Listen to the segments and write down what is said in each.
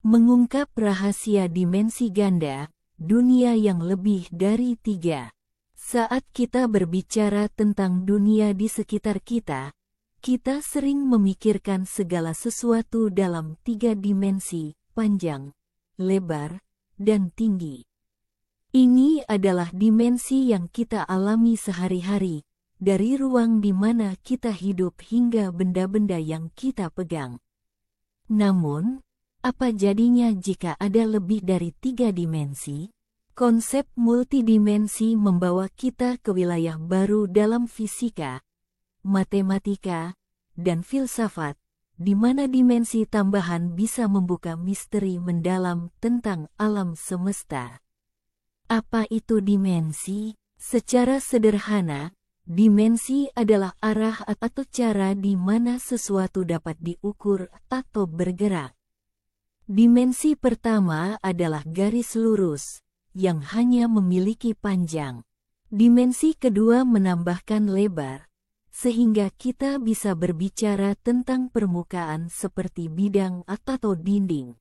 Mengungkap rahasia dimensi ganda, dunia yang lebih dari 3. Saat kita berbicara tentang dunia di sekitar kita sering memikirkan segala sesuatu dalam 3 dimensi, panjang, lebar, dan tinggi. Ini adalah dimensi yang kita alami sehari-hari, dari ruang di mana kita hidup hingga benda-benda yang kita pegang. Namun, apa jadinya jika ada lebih dari 3 dimensi? Konsep multidimensi membawa kita ke wilayah baru dalam fisika, matematika, dan filsafat, di mana dimensi tambahan bisa membuka misteri mendalam tentang alam semesta. Apa itu dimensi? Secara sederhana, dimensi adalah arah atau cara di mana sesuatu dapat diukur atau bergerak. Dimensi pertama adalah garis lurus, yang hanya memiliki panjang. Dimensi kedua menambahkan lebar, sehingga kita bisa berbicara tentang permukaan seperti bidang atau dinding.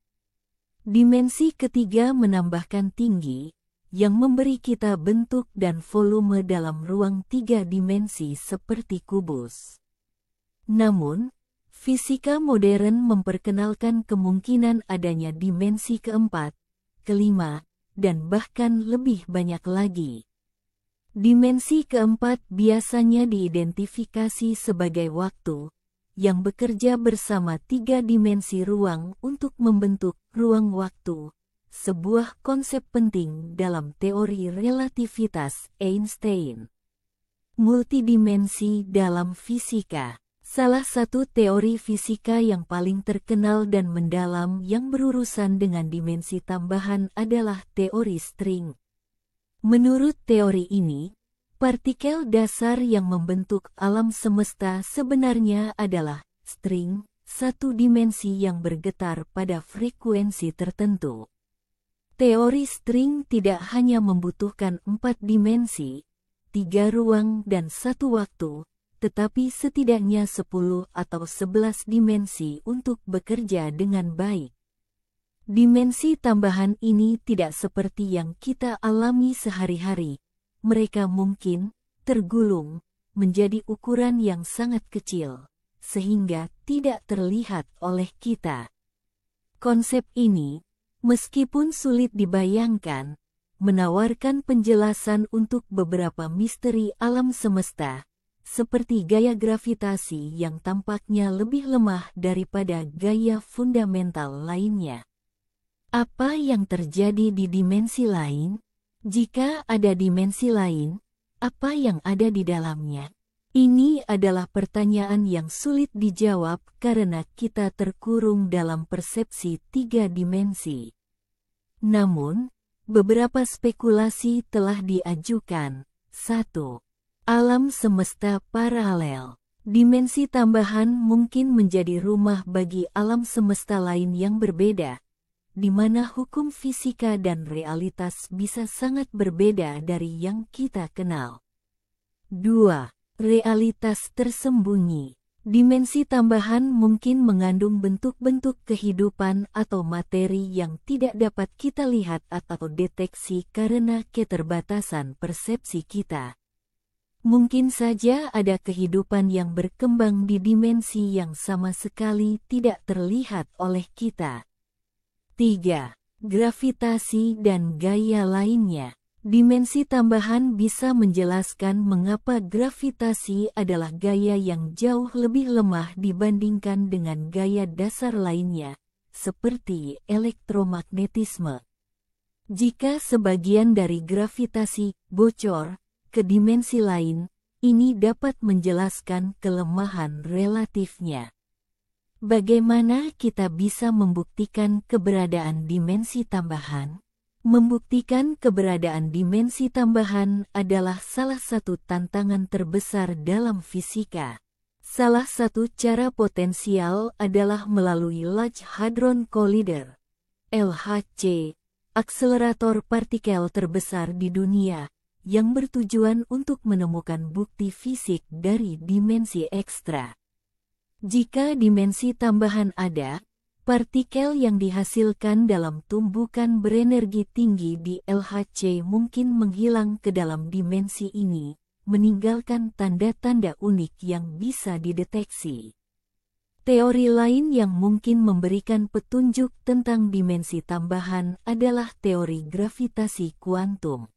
Dimensi ketiga menambahkan tinggi, yang memberi kita bentuk dan volume dalam ruang 3 dimensi seperti kubus. Namun, fisika modern memperkenalkan kemungkinan adanya dimensi keempat, kelima, dan bahkan lebih banyak lagi. Dimensi keempat biasanya diidentifikasi sebagai waktu, yang bekerja bersama 3 dimensi ruang untuk membentuk ruang waktu, sebuah konsep penting dalam teori relativitas Einstein. Multidimensi dalam fisika. Salah satu teori fisika yang paling terkenal dan mendalam yang berurusan dengan dimensi tambahan adalah teori string. Menurut teori ini, partikel dasar yang membentuk alam semesta sebenarnya adalah string, satu dimensi yang bergetar pada frekuensi tertentu. Teori string tidak hanya membutuhkan 4 dimensi, 3 ruang dan 1 waktu, tetapi setidaknya 10 atau 11 dimensi untuk bekerja dengan baik. Dimensi tambahan ini tidak seperti yang kita alami sehari-hari. Mereka mungkin tergulung menjadi ukuran yang sangat kecil, sehingga tidak terlihat oleh kita. Konsep ini, meskipun sulit dibayangkan, menawarkan penjelasan untuk beberapa misteri alam semesta, seperti gaya gravitasi yang tampaknya lebih lemah daripada gaya fundamental lainnya. Apa yang terjadi di dimensi lain? Jika ada dimensi lain, apa yang ada di dalamnya? Ini adalah pertanyaan yang sulit dijawab karena kita terkurung dalam persepsi 3 dimensi. Namun, beberapa spekulasi telah diajukan. 1. Alam semesta paralel. Dimensi tambahan mungkin menjadi rumah bagi alam semesta lain yang berbeda, di mana hukum fisika dan realitas bisa sangat berbeda dari yang kita kenal. 2. Realitas tersembunyi. Dimensi tambahan mungkin mengandung bentuk-bentuk kehidupan atau materi yang tidak dapat kita lihat atau deteksi karena keterbatasan persepsi kita. Mungkin saja ada kehidupan yang berkembang di dimensi yang sama sekali tidak terlihat oleh kita. 3. Gravitasi dan gaya lainnya. Dimensi tambahan bisa menjelaskan mengapa gravitasi adalah gaya yang jauh lebih lemah dibandingkan dengan gaya dasar lainnya, seperti elektromagnetisme. Jika sebagian dari gravitasi bocor ke dimensi lain, ini dapat menjelaskan kelemahan relatifnya. Bagaimana kita bisa membuktikan keberadaan dimensi tambahan? Membuktikan keberadaan dimensi tambahan adalah salah satu tantangan terbesar dalam fisika. Salah satu cara potensial adalah melalui Large Hadron Collider, LHC, akselerator partikel terbesar di dunia, yang bertujuan untuk menemukan bukti fisik dari dimensi ekstra. Jika dimensi tambahan ada, Partikel yang dihasilkan dalam tumbukan berenergi tinggi di LHC mungkin menghilang ke dalam dimensi ini, meninggalkan tanda-tanda unik yang bisa dideteksi. Teori lain yang mungkin memberikan petunjuk tentang dimensi tambahan adalah teori gravitasi kuantum.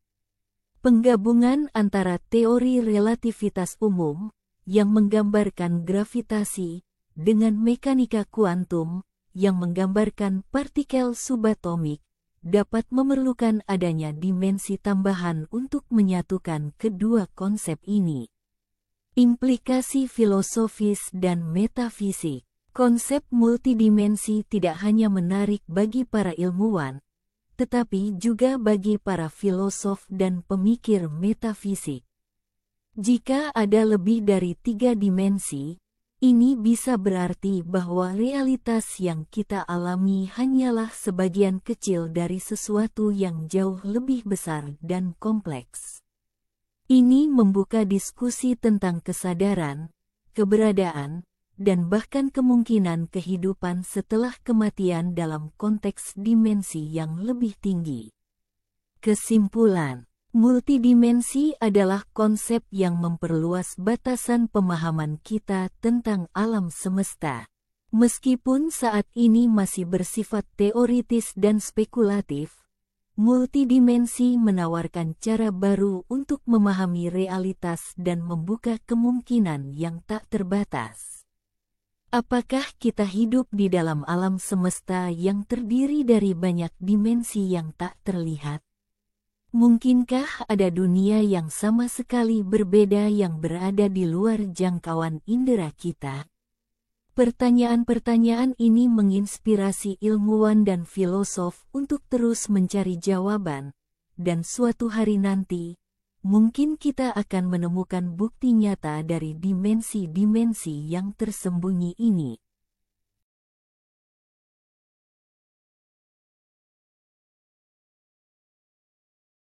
Penggabungan antara teori relativitas umum, yang menggambarkan gravitasi, dengan mekanika kuantum, yang menggambarkan partikel subatomik, dapat memerlukan adanya dimensi tambahan untuk menyatukan kedua konsep ini. Implikasi filosofis dan metafisik. Konsep multidimensi tidak hanya menarik bagi para ilmuwan, tetapi juga bagi para filosof dan pemikir metafisik. Jika ada lebih dari 3 dimensi, ini bisa berarti bahwa realitas yang kita alami hanyalah sebagian kecil dari sesuatu yang jauh lebih besar dan kompleks. Ini membuka diskusi tentang kesadaran, keberadaan, dan bahkan kemungkinan kehidupan setelah kematian dalam konteks dimensi yang lebih tinggi. Kesimpulan. Multidimensi adalah konsep yang memperluas batasan pemahaman kita tentang alam semesta. Meskipun saat ini masih bersifat teoritis dan spekulatif, multidimensi menawarkan cara baru untuk memahami realitas dan membuka kemungkinan yang tak terbatas. Apakah kita hidup di dalam alam semesta yang terdiri dari banyak dimensi yang tak terlihat? Mungkinkah ada dunia yang sama sekali berbeda yang berada di luar jangkauan indera kita? Pertanyaan-pertanyaan ini menginspirasi ilmuwan dan filosof untuk terus mencari jawaban, dan suatu hari nanti, mungkin kita akan menemukan bukti nyata dari dimensi-dimensi yang tersembunyi ini.